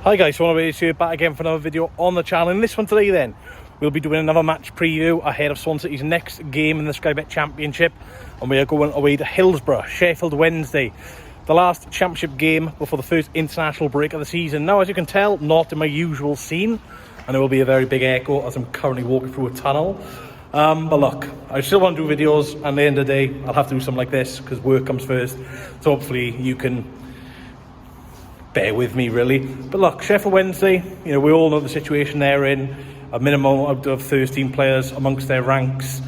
Hi guys, Swansea City here, back again for another video on the channel. In this one today then, we'll be doing another match preview ahead of Swansea City's next game in the Sky Bet Championship. And we are going away to Hillsborough, Sheffield Wednesday. The last championship game before the first international break of the season. Now, as you can tell, not in my usual scene. And there will be a very big echo as I'm currently walking through a tunnel. But look, I still want to do videos, and at the end of the day, I'll have to do something like this because work comes first. So hopefully you can bear with me, really. But look, Sheffield Wednesday, we all know the situation they're in. A minimum out of 13 players amongst their ranks.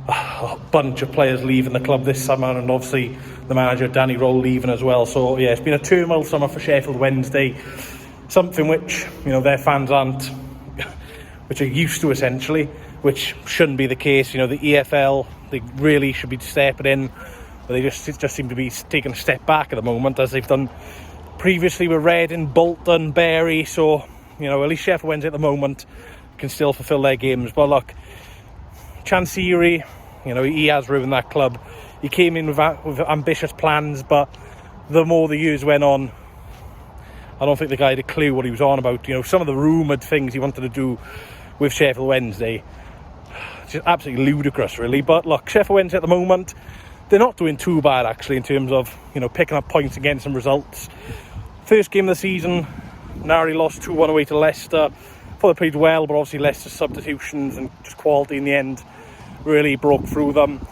A bunch of players leaving the club this summer, and obviously the manager, Danny Rowe, leaving as well. So, yeah, it's been a turmoil summer for Sheffield Wednesday. Something which, their fans aren't, which are used to, essentially, which shouldn't be the case. The EFL, they really should be stepping in. But they just seem to be taking a step back at the moment, as they've done previously with Reading, Bolton, Bury. So, at least Sheffield Wednesday at the moment can still fulfil their games. But look, Chansiri, he has ruined that club. He came in with ambitious plans, but the more the years went on, I don't think the guy had a clue what he was on about. Some of the rumoured things he wanted to do with Sheffield Wednesday, just absolutely ludicrous, really. But look, Sheffield Wednesday at the moment, they're not doing too bad, actually, in terms of, picking up points and getting some results. First game of the season, narrowly lost 2-1 away to Leicester. Thought they played well, but obviously Leicester's substitutions and just quality in the end really broke through them.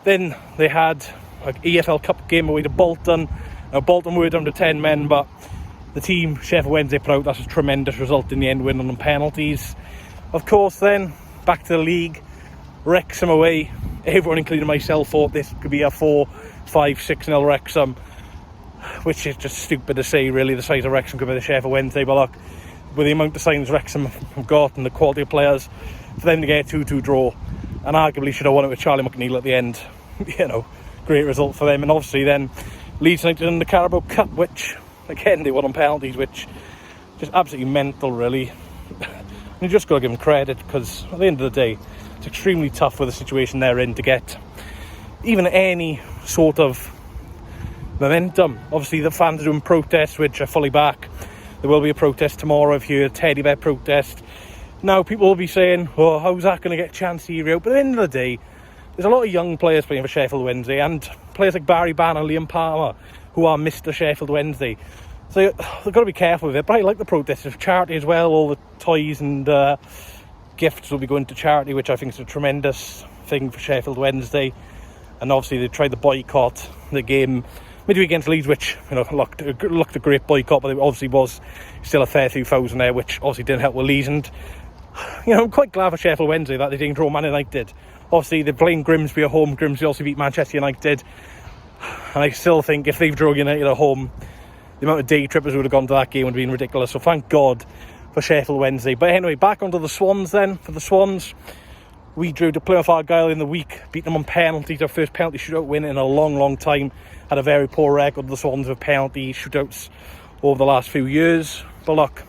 Then they had an EFL Cup game away to Bolton. Now, Bolton were down to 10 men, but the team Sheffield Wednesday put out, that's a tremendous result in the end, winning on penalties. Of course, then, back to the league, Wrexham away. Everyone, including myself, thought this could be a 4-5, 6-0 Wrexham, which is just stupid to say, really. The size of Wrexham could be the Sheffield Wednesday, but look, with the amount of signs Wrexham have got and the quality of players, for them to get a 2-2 draw, and arguably should have won it with Charlie McNeil at the end, great result for them. And obviously then Leeds United in the Carabao Cup, which again they won on penalties, which just absolutely mental, really. And you just got to give them credit, because at the end of the day, it's extremely tough with the situation they're in to get even any sort of momentum. Obviously the fans are doing protests, which I fully back. There will be a protest tomorrow if you're a teddy bear protest. Now people will be saying, oh, how's that going to get Chansiri out? But at the end of the day, there's a lot of young players playing for Sheffield Wednesday, and players like Barry Banner, Liam Palmer, who are Mr. Sheffield Wednesday. So they've got to be careful with it. But I like the protest. It's charity as well. All the toys and gifts will be going to charity, which I think is a tremendous thing for Sheffield Wednesday. And obviously they tried to boycott the game midweek against Leeds, which looked a great boycott, but there obviously was still a fair few thousand there, which obviously didn't help with Leeds. And I'm quite glad for Sheffield Wednesday that they didn't draw Man United. Obviously they're playing Grimsby at home. Grimsby also beat Manchester United, and I still think if they've drawn United at home, the amount of day trippers who would have gone to that game would have been ridiculous. So thank God for Sheffield Wednesday. But anyway, back onto the Swans then. For the Swans, we drew to Plymouth Argyle in the week, beat them on penalties. Our first penalty shootout win in a long time. Had a very poor record, the Swans, with penalty shootouts over the last few years. But look,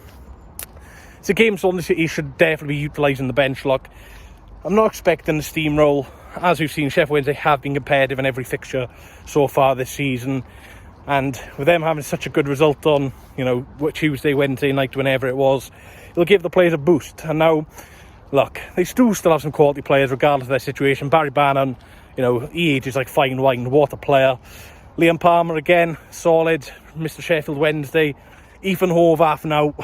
it's a game Swansea City should definitely be utilising the bench. Look, I'm not expecting the steamroll. As we've seen, Sheffield Wednesday have been competitive in every fixture so far this season. And with them having such a good result on, Tuesday, Wednesday night, whenever it was, it'll give the players a boost. And now, look, they still have some quality players regardless of their situation. Barry Bannon, he ages like fine wine. What a player. Liam Palmer, again, solid. Mr. Sheffield Wednesday. Ethan Horvath now.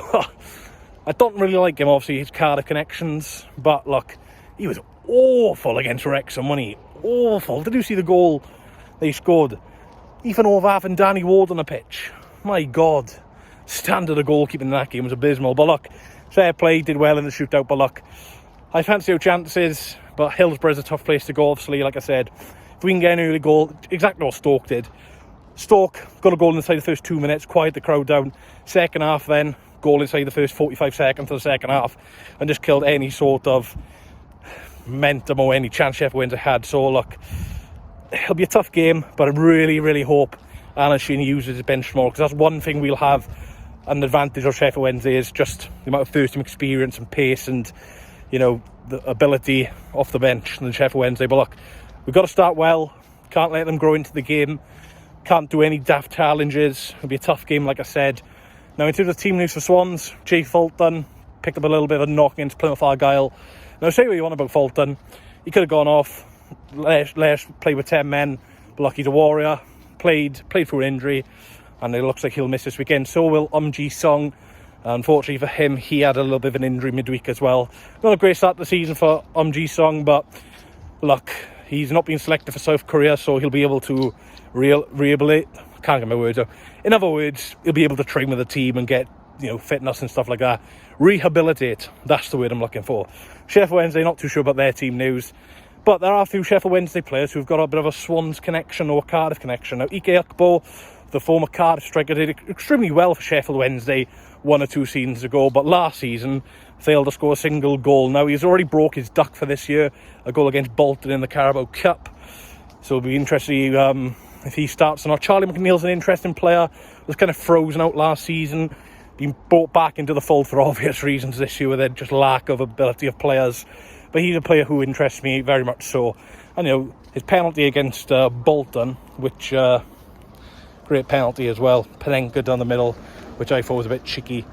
I don't really like him, obviously, his Cardiff connections. But look, he was awful against Wrexham, wasn't he? Awful. Did you see the goal they scored? Ethan Horvath and Danny Ward on the pitch. My God. Standard of goalkeeping in that game was abysmal. But look, fair play, did well in the shootout. But look, I fancy our chances, but Hillsborough is a tough place to go, obviously, like I said. If we can get an early goal, exactly what Stoke did. Stoke got a goal inside the first 2 minutes, quiet the crowd down. Second half then, goal inside the first 45 seconds of the second half, and just killed any sort of momentum or any chance Sheffield Wednesday had. So look, it'll be a tough game, but I really hope Alan Sheeny uses his bench tomorrow, because that's one thing we'll have an advantage of Sheffield Wednesday, is just the amount of first team experience and pace and the ability off the bench than Sheffield Wednesday. But look, we've got to start well. Can't let them grow into the game. Can't do any daft challenges. It'll be a tough game, like I said. Now, in terms of team news for Swans, Jay Fulton picked up a little bit of a knock against Plymouth Argyle. Now, say what you want about Fulton. He could have gone off, played with 10 men, but lucky he's a warrior, played through an injury, and it looks like he'll miss this weekend. So will Song. Unfortunately for him, he had a little bit of an injury midweek as well. Not a great start to the season for Song, but look, he's not been selected for South Korea, so he'll be able to rehabilitate. Can't get my words out. In other words, he'll be able to train with the team and get, fitness and stuff like that. Rehabilitate, that's the word I'm looking for. Sheffield Wednesday, not too sure about their team news, but there are a few Sheffield Wednesday players who've got a bit of a Swans connection or a Cardiff connection. Now, Ike Ukbo, the former Cardiff striker, did extremely well for Sheffield Wednesday 1 or 2 seasons ago, but last season failed to score a single goal. Now, he's already broke his duck for this year, a goal against Bolton in the Carabao Cup, so it'll be interesting to see if he starts or not. Charlie McNeil's an interesting player, was kind of frozen out last season, been brought back into the fold for obvious reasons this year with their just lack of ability of players, but he's a player who interests me very much so. And his penalty against Bolton, which great penalty as well, Panenka down the middle, which I thought was a bit cheeky,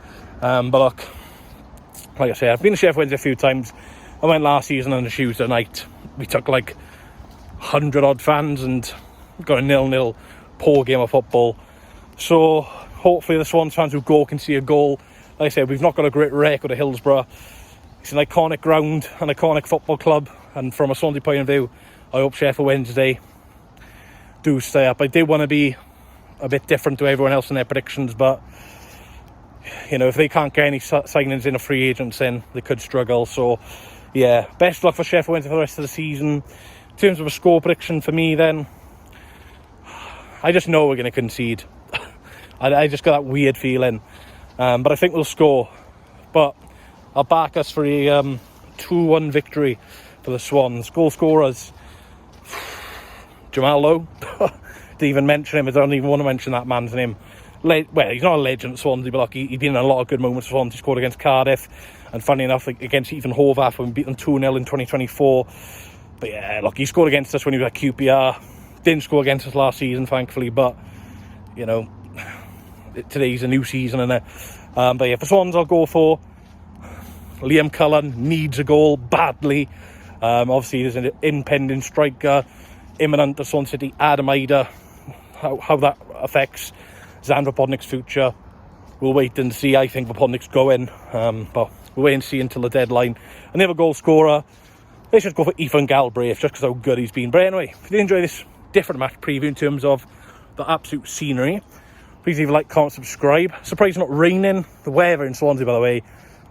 but look, like I say, I've been to Sheffield Wednesday a few times. I went last season on a Tuesday night, we took like 100 odd fans and got a 0-0 poor game of football. So hopefully the Swans fans who go can see a goal. Like I said, we've not got a great record at Hillsborough. It's an iconic ground, an iconic football club, and from a Swansea point of view, I hope Sheffield Wednesday do stay up. I did want to be a bit different to everyone else in their predictions, but if they can't get any signings in a free agents, then they could struggle. So yeah, best of luck for Sheffield Wednesday for the rest of the season. In terms of a score prediction for me, then I just know we're going to concede. I just got that weird feeling, but I think we'll score. But I'll back us for a 2-1 victory for the Swans. Goal scorers, Jamal Lowe. Didn't even mention him. I don't even want to mention that man's name. Well, he's not a legend at Swansea, but he's been in a lot of good moments for Swansea. He scored against Cardiff, and funny enough, against Ethan Horvath when we beat them 2-0 in 2024. But yeah, look, he scored against us when he was at QPR. Didn't score against us last season, thankfully, but today's a new season, isn't it? But yeah, for Swans, I'll go for Liam Cullen. Needs a goal badly. Obviously, there's an impending striker imminent to Swansea City, Adam Ida. How that affects Xander Podnik's future, we'll wait and see. I think Podnik's going, but we'll wait and see until the deadline. And the other goal scorer, they should go for Ethan Galbraith, just because how good he's been. But anyway, if you did enjoy this different match preview in terms of the absolute scenery, please leave a like, comment, subscribe. Surprised it's not raining. The weather in Swansea, by the way,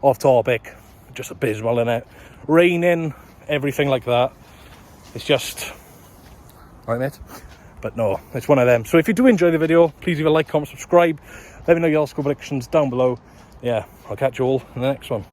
off topic, just abysmal, innit? Raining, everything like that. It's just, right, mate? But no, it's one of them. So if you do enjoy the video, please leave a like, comment, subscribe. Let me know your score predictions down below. Yeah, I'll catch you all in the next one.